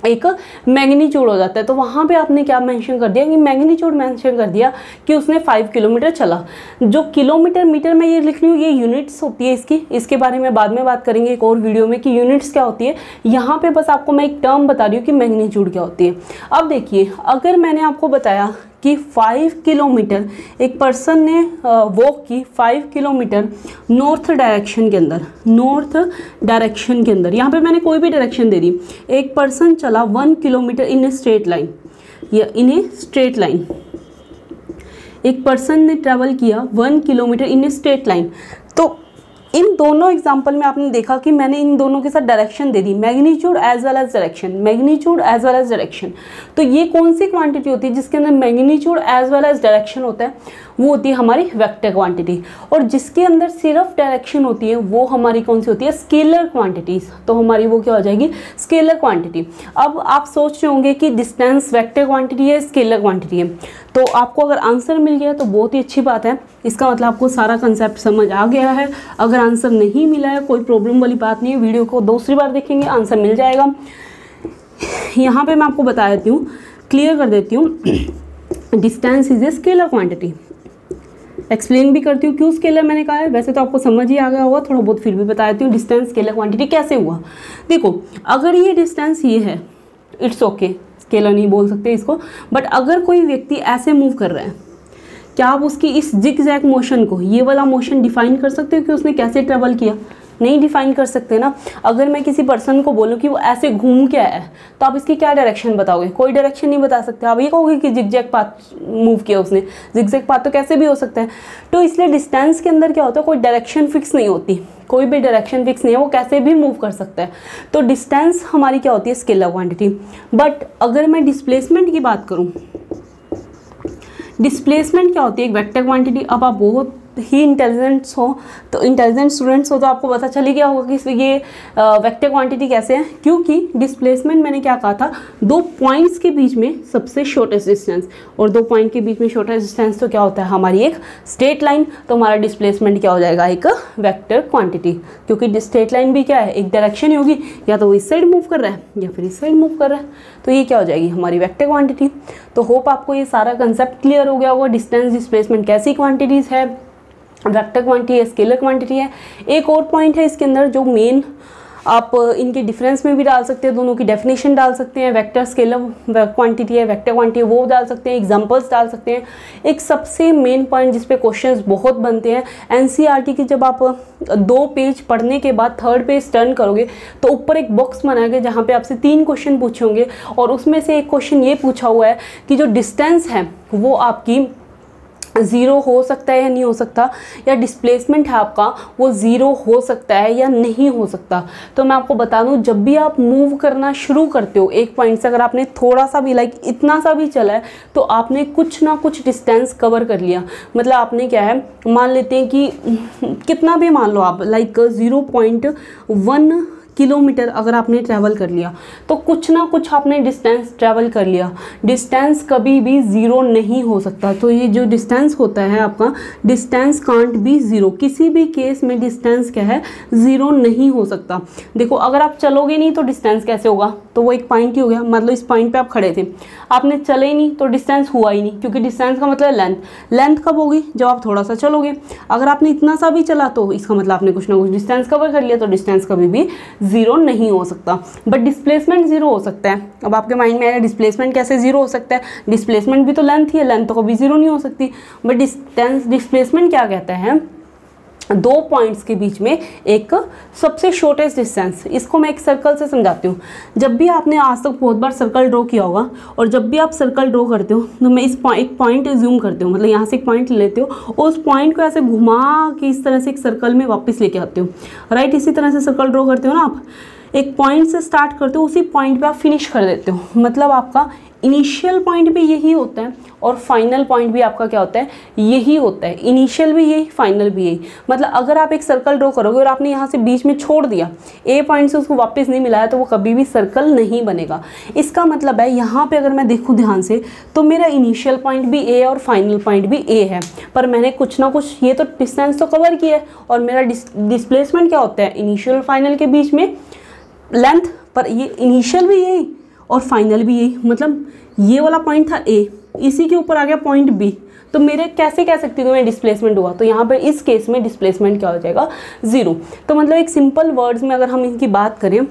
Speaker 1: एक मैग्नीट्यूड हो जाता है। तो वहाँ पे आपने क्या मेंशन कर दिया कि मैग्नीट्यूड मेंशन कर दिया कि उसने 5 किलोमीटर चला। जो किलोमीटर मीटर में ये लिख रही हूँ, ये यूनिट्स होती है इसकी, इसके बारे में बाद में बात करेंगे एक और वीडियो में कि यूनिट्स क्या होती है। यहाँ पे बस आपको मैं एक टर्म बता रही हूँ कि मैग्नीट्यूड क्या होती है। अब देखिए, अगर मैंने आपको बताया कि 5 किलोमीटर, एक पर्सन ने वॉक की 5 किलोमीटर नॉर्थ डायरेक्शन के अंदर, नॉर्थ डायरेक्शन के अंदर। यहाँ पे मैंने कोई भी डायरेक्शन दे दी। एक पर्सन चला 1 kilometre in a straight line, या इन ए स्ट्रेट लाइन। एक पर्सन ने ट्रैवल किया 1 kilometre in a straight line. तो इन दोनों एग्जाम्पल में आपने देखा कि मैंने इन दोनों के साथ डायरेक्शन दे दी, magnitude as well as direction, magnitude as well as direction. तो ये कौन सी क्वांटिटी होती है जिसके अंदर magnitude as well as direction होता है? वो होती है हमारी वेक्टर क्वांटिटी। और जिसके अंदर सिर्फ डायरेक्शन होती है वो हमारी कौन सी होती है? Scalar quantities. तो हमारी वो क्या हो जाएगी? Scalar quantity. अब आप सोच रहे होंगे कि डिस्टेंस वेक्टर क्वांटिटी है, स्केलर क्वांटिटी है। तो आपको अगर आंसर मिल गया तो बहुत ही अच्छी बात है, इसका मतलब आपको सारा कंसेप्ट समझ आ गया है। अगर आंसर नहीं मिला है कोई प्रॉब्लम वाली बात नहीं है, वीडियो को दूसरी बार देखेंगे आंसर मिल जाएगा। यहाँ पे मैं आपको बता देती हूँ, क्लियर कर देती हूँ, distance is a scalar quantity. Explain भी करती हूँ क्यों स्केलर मैंने कहा है, वैसे तो आपको समझ ही आ गया होगा, थोड़ा बहुत फिर भी बता देती हूँ डिस्टेंस स्केलर क्वांटिटी कैसे हुआ। देखो, अगर ये डिस्टेंस ये है, इट्स ओके, स्केलर नहीं बोल सकते इसको, बट अगर कोई व्यक्ति ऐसे मूव कर रहा है, क्या आप उसकी इस जिग-जैग मोशन को, ये वाला मोशन डिफाइन कर सकते हो कि उसने कैसे ट्रेवल किया? नहीं डिफाइन कर सकते ना। अगर मैं किसी पर्सन को बोलूँ कि वो ऐसे घूम के आया है, तो आप इसकी क्या डायरेक्शन बताओगे? कोई डायरेक्शन नहीं बता सकते। आप ये कहोगे कि जिग-जैग पाथ मूव किया उसने, जिग-जैग पाथ तो कैसे भी हो सकता है। तो इसलिए डिस्टेंस के अंदर क्या होता है, कोई डायरेक्शन फिक्स नहीं होती, कोई भी डायरेक्शन फिक्स नहीं है, वो कैसे भी मूव कर सकता है। तो डिस्टेंस हमारी क्या होती है? Scalar quantity. बट अगर मैं डिस्प्लेसमेंट की बात करूँ, डिस्प्लेसमेंट क्या होती है? एक वेक्टर क्वांटिटी। अब आप बहुत ही इंटेलिजेंट स्टूडेंट्स हो तो आपको पता चल ही गया होगा कि ये वेक्टर क्वांटिटी कैसे है, क्योंकि डिस्प्लेसमेंट मैंने क्या कहा था, 2 पॉइंट्स के बीच में सबसे शॉर्टेस्ट डिस्टेंस, और 2 पॉइंट के बीच में शॉर्टेस्ट डिस्टेंस तो क्या होता है? हमारी एक स्ट्रेट लाइन। तो हमारा डिस्प्लेसमेंट क्या हो जाएगा? एक वेक्टर क्वांटिटी, क्योंकि स्ट्रेट लाइन भी क्या है? एक डायरेक्शन ही होगी, या तो वो इस साइड मूव कर रहा है या फिर इस साइड मूव कर रहा है। तो ये क्या हो जाएगी? हमारी वेक्टर क्वांटिटी। तो होप आपको ये सारा कंसेप्ट क्लियर हो गया होगा, डिस्टेंस डिस्प्लेसमेंट कैसी क्वांटिटीज़ है, वेक्टर क्वांटिटी है, स्केलर क्वांटिटी है। एक और पॉइंट है इसके अंदर जो मेन, आप इनके डिफरेंस में भी डाल सकते हैं, दोनों की डेफिनेशन डाल सकते हैं, वेक्टर स्केलर क्वांटिटी है, वेक्टर क्वांटिटी है, वो डाल सकते हैं, एग्जांपल्स डाल सकते हैं। एक सबसे मेन पॉइंट जिस पे क्वेश्चंस बहुत बनते हैं, एनसीईआरटी की जब आप 2 पेज पढ़ने के बाद 3rd पेज टर्न करोगे तो ऊपर एक बॉक्स बना है जहाँ पे आपसे 3 क्वेश्चन पूछे होंगे, और उसमें से एक क्वेश्चन ये पूछा हुआ है कि जो डिस्टेंस है वो आपकी 0 हो सकता है या नहीं हो सकता, या डिस्प्लेसमेंट है आपका वो 0 हो सकता है या नहीं हो सकता। तो मैं आपको बता दूं, जब भी आप मूव करना शुरू करते हो एक पॉइंट से, अगर आपने थोड़ा सा भी इतना सा भी चला है तो आपने कुछ ना कुछ डिस्टेंस कवर कर लिया। मतलब आपने क्या है, मान लेते हैं कि कितना भी मान लो आप 0.1 किलोमीटर अगर आपने ट्रैवल कर लिया तो कुछ ना कुछ आपने डिस्टेंस ट्रैवल कर लिया। डिस्टेंस कभी भी 0 नहीं हो सकता। तो ये जो डिस्टेंस होता है आपका, डिस्टेंस कांट बी 0, किसी भी केस में डिस्टेंस क्या है? 0 नहीं हो सकता। देखो, अगर आप चलोगे नहीं तो डिस्टेंस कैसे होगा? तो वो एक पॉइंट ही हो गया। मतलब इस पॉइंट पे आप खड़े थे, आपने चले ही नहीं तो डिस्टेंस हुआ ही नहीं, क्योंकि डिस्टेंस का मतलब लेंथ। लेंथ कब होगी? जब आप थोड़ा सा चलोगे। अगर आपने इतना सा भी चला तो इसका मतलब आपने कुछ ना कुछ डिस्टेंस कवर कर लिया, तो डिस्टेंस कभी भी 0 नहीं हो सकता। बट डिस्प्लेसमेंट 0 हो सकता है। अब आपके माइंड में आएगा डिस्प्लेसमेंट कैसे 0 हो सकता है? डिस्प्लेसमेंट भी तो लेंथ ही है, लेंथ तो कभी 0 नहीं हो सकती। बट डिस्प्लेसमेंट क्या कहता है? 2 पॉइंट्स के बीच में एक सबसे शॉर्टेस्ट डिस्टेंस। इसको मैं एक सर्कल से समझाती हूँ। जब भी आपने आज तक बहुत बार सर्कल ड्रॉ किया होगा, और जब भी आप सर्कल ड्रॉ करते हो तो मैं एक पॉइंट जूम करती हूँ, मतलब यहाँ से एक पॉइंट लेते हो और उस पॉइंट को ऐसे घुमा के इस तरह से एक सर्कल में वापस लेके आते हो, राइट। इसी तरह से सर्कल ड्रॉ करते हो ना आप, एक पॉइंट से स्टार्ट करते हो, उसी पॉइंट पे आप फिनिश कर देते हो। मतलब आपका इनिशियल पॉइंट भी यही होता है और फाइनल पॉइंट भी आपका क्या होता है? यही होता है। इनिशियल भी यही, फाइनल भी यही। मतलब अगर आप एक सर्कल ड्रॉ करोगे और आपने यहाँ से बीच में छोड़ दिया, ए पॉइंट से उसको वापस नहीं मिलाया, तो वो कभी भी सर्कल नहीं बनेगा। इसका मतलब है यहाँ पे अगर मैं देखूँ ध्यान से तो मेरा इनिशियल पॉइंट भी ए और फाइनल पॉइंट भी ए है, पर मैंने कुछ ना कुछ ये तो डिस्टेंस तो कवर किया है। और मेरा डिस्प्लेसमेंट क्या होता है? इनिशियल फाइनल के बीच में लेंथ, पर ये इनिशियल भी यही और फाइनल भी यही। मतलब ये वाला पॉइंट था ए, इसी के ऊपर आ गया पॉइंट बी, तो मेरे कैसे कह सकती हूँ मैं डिस्प्लेसमेंट हुआ? तो यहाँ पर इस केस में डिस्प्लेसमेंट क्या हो जाएगा? 0। तो मतलब एक सिंपल वर्ड्स में अगर हम इनकी बात करें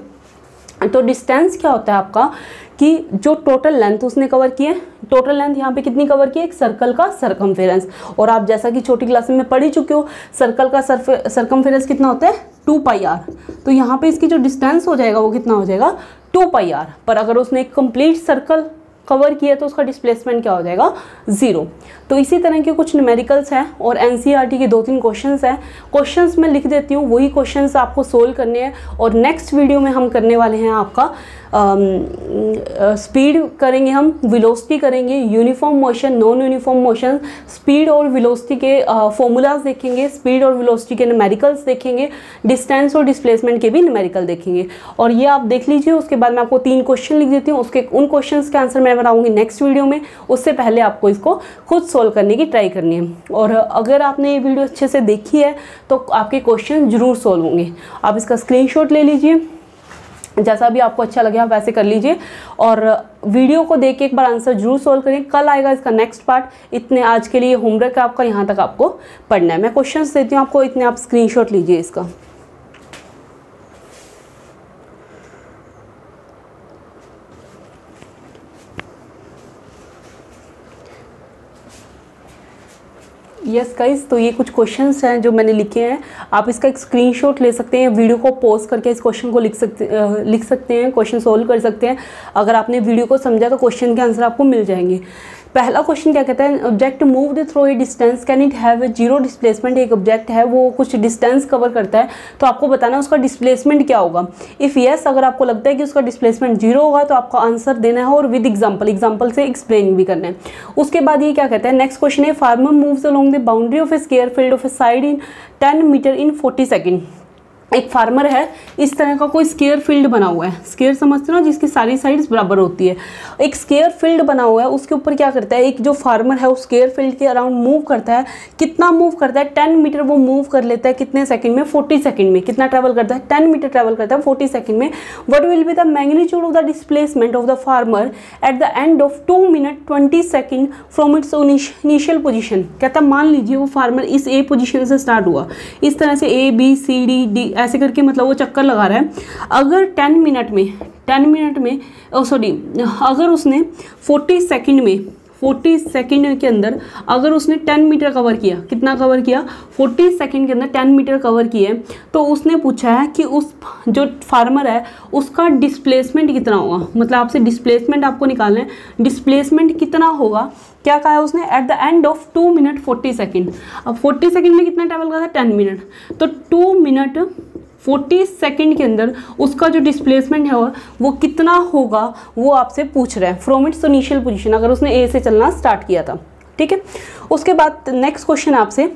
Speaker 1: तो डिस्टेंस क्या होता है आपका कि जो टोटल लेंथ उसने कवर की है, टोटल लेंथ यहाँ पे कितनी कवर की है, एक सर्कल का सरकमफेरेंस। और आप जैसा कि छोटी क्लास में पढ़ ही चुके हो, सर्कल का सरकमफेरेंस कितना होता है 2πr। तो यहाँ पे इसकी जो डिस्टेंस हो जाएगा वो कितना हो जाएगा 2πr। पर अगर उसने एक कंप्लीट सर्कल कवर किया तो उसका डिस्प्लेसमेंट क्या हो जाएगा 0। तो इसी तरह के कुछ न्यूमेरिकल्स हैं और एनसीईआरटी के 2-3 क्वेश्चंस हैं। क्वेश्चंस मैं लिख देती हूँ, वही क्वेश्चंस आपको सोल्व करने हैं। और नेक्स्ट वीडियो में हम करने वाले हैं आपका स्पीड करेंगे, हम वेलोसिटी करेंगे, uniform motion, non uniform motion, speed और वेलोसिटी के फॉर्मूलाज देखेंगे, स्पीड और वेलोसिटी के न्यूमेरिकल्स देखेंगे, डिस्टेंस और डिस्प्लेसमेंट के भी न्यूमेरिकल देखेंगे। और ये आप देख लीजिए। उसके बाद मैं आपको 3 क्वेश्चन लिख देती हूँ, उसके उन क्वेश्चंस के आंसर मैं बनाऊंगी नेक्स्ट वीडियो में। उससे पहले आपको इसको खुद सोल्व करने की ट्राई करनी है। और अगर आपने ये वीडियो अच्छे से देखी है तो आपके क्वेश्चन जरूर सोल्व होंगे। आप इसका स्क्रीनशॉट ले लीजिए, जैसा भी आपको अच्छा लगे आप वैसे कर लीजिए। और वीडियो को देख के एक बार आंसर जरूर सोल्व करें। कल आएगा इसका नेक्स्ट पार्ट। इतने आज के लिए होमवर्क है आपका, यहाँ तक आपको पढ़ना है। मैं क्वेश्चंस देती हूँ आपको, इतने आप स्क्रीनशॉट लीजिए इसका। यस गाइस, तो ये कुछ क्वेश्चंस हैं जो मैंने लिखे हैं। आप इसका एक स्क्रीनशॉट ले सकते हैं, वीडियो को पॉज करके इस क्वेश्चन को लिख सकते हैं, क्वेश्चन सोल्व कर सकते हैं। अगर आपने वीडियो को समझा तो क्वेश्चन के आंसर आपको मिल जाएंगे। पहला क्वेश्चन क्या कहता है, object moved through a distance can it have a zero displacement. एक ऑब्जेक्ट है वो कुछ डिस्टेंस कवर करता है, तो आपको बताना है उसका डिस्प्लेसमेंट क्या होगा। इफ़ यस, अगर आपको लगता है कि उसका डिस्प्लेसमेंट 0 होगा तो आपको आंसर देना है और विद एग्जाम्पल से एक्सप्लेन भी करना है। उसके बाद ये क्या कहता है, नेक्स्ट क्वेश्चन है, farmer moves along the boundary of a square field of a side in 10 metre in 40 second. एक फार्मर है, इस तरह का कोई स्क्वायर फील्ड बना हुआ है, स्क्वायर समझते हो ना, जिसकी सारी साइड्स बराबर होती है। एक स्क्वायर फील्ड बना हुआ है, उसके ऊपर क्या करता है, एक जो फार्मर है उस स्क्वायर फील्ड के अराउंड मूव करता है। कितना मूव करता है, 10 मीटर वो मूव कर लेता है। कितने सेकंड में, 40 सेकंड में। कितना ट्रैवल करता है, 10 मीटर ट्रैवल करता है 40 सेकंड में। What will be the magnitude of the displacement of the farmer at the end of 2 minute 20 second from its initial position. कहता है मान लीजिए वो फार्मर इस ए पोजीशन से स्टार्ट हुआ, इस तरह से A B C D D ऐसे करके, मतलब वो चक्कर लगा रहा है। अगर 10 मिनट में अगर उसने 40 सेकंड के अंदर अगर उसने 10 मीटर कवर किया, कितना कवर किया, 40 सेकंड के अंदर 10 मीटर कवर किए, तो उसने पूछा है कि उस जो फार्मर है उसका डिस्प्लेसमेंट कितना होगा। मतलब आपसे डिस्प्लेसमेंट आपको निकालना है, डिस्प्लेसमेंट कितना होगा। क्या कहा है उसने, at the end of 2 minute 40 second. अब 40 सेकंड में कितना ट्रैवल करता है, 10 मिनट, तो 2 मिनट 40 सेकंड के अंदर उसका जो डिस्प्लेसमेंट है वो कितना होगा, वो आपसे पूछ रहा है फ्रॉम इट्स इनिशियल पोजीशन, अगर उसने ए से चलना स्टार्ट किया था। ठीक है, उसके बाद नेक्स्ट क्वेश्चन आपसे,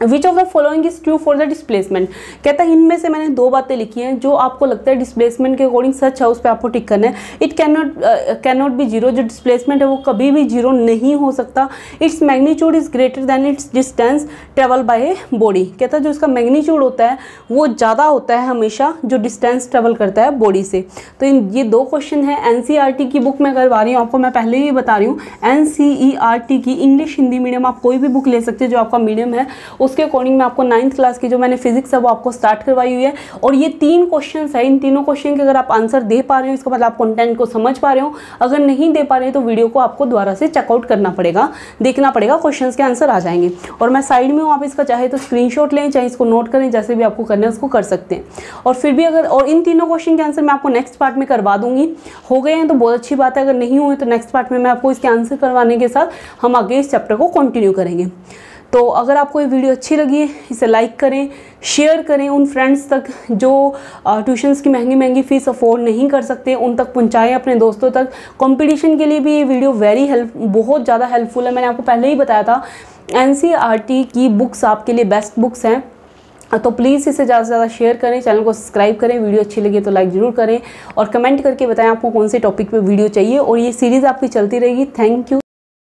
Speaker 1: which of the following is true for the displacement. कहता है इनमें से मैंने 2 बातें लिखी हैं जो आपको लगता है डिस्प्लेसमेंट के अकॉर्डिंग सच है, उस पर आपको टिक करना है। It can not be zero, जो डिस्प्लेसमेंट है वो कभी भी जीरो नहीं हो सकता। Its magnitude is greater than it's distance travel by a body. कहता है जो इसका मैग्नीट्यूड होता है वो ज़्यादा होता है हमेशा जो डिस्टेंस ट्रेवल करता है बॉडी से। तो ये 2 क्वेश्चन है। एनसीईआरटी की बुक मैं करवा रही हूँ आपको, मैं पहले ही बता रही हूँ, एनसीईआरटी की इंग्लिश हिंदी मीडियम, आप कोई भी बुक ले सकते हैं जो आपका मीडियम है। उसके अकॉर्डिंग मैं आपको 9th क्लास की जो मैंने फिजिक्स है वो आपको स्टार्ट करवाई हुई है। और ये 3 क्वेश्चंस है, इन तीनों क्वेश्चन के अगर आप आंसर दे पा रहे हो इसका मतलब आप कंटेंट को समझ पा रहे हो। अगर नहीं दे पा रहे तो वीडियो को आपको दोबारा से चेकआउट करना पड़ेगा, देखना पड़ेगा, क्वेश्चंस के आंसर आ जाएंगे। और मैं साइड में हूँ, आप इसका चाहे तो स्क्रीनशॉट लें, चाहे इसको नोट करें, जैसे भी आपको करना है उसको कर सकते हैं। और फिर भी अगर और इन तीनों क्वेश्चन के आंसर मैं आपको नेक्स्ट पार्ट में करवा दूंगी। हो गए हैं तो बहुत अच्छी बात है, अगर नहीं हुए तो नेक्स्ट पार्ट में मैं आपको इसके आंसर करवाने के साथ हम आगे इस चैप्टर को कंटिन्यू करेंगे। तो अगर आपको ये वीडियो अच्छी लगी है इसे लाइक करें, शेयर करें उन फ्रेंड्स तक जो ट्यूशन्स की महंगी फीस अफोर्ड नहीं कर सकते, उन तक पहुंचाएं, अपने दोस्तों तक। कंपटीशन के लिए भी ये वीडियो बहुत ज़्यादा हेल्पफुल है। मैंने आपको पहले ही बताया था एनसीईआरटी की बुक्स आपके लिए बेस्ट बुक्स हैं। तो प्लीज़ इसे ज़्यादा से ज़्यादा शेयर करें, चैनल को सब्सक्राइब करें, वीडियो अच्छी लगी तो लाइक ज़रूर करें और कमेंट करके बताएं आपको कौन से टॉपिक पे वीडियो चाहिए। और ये सीरीज़ आपकी चलती रहेगी। Thank you.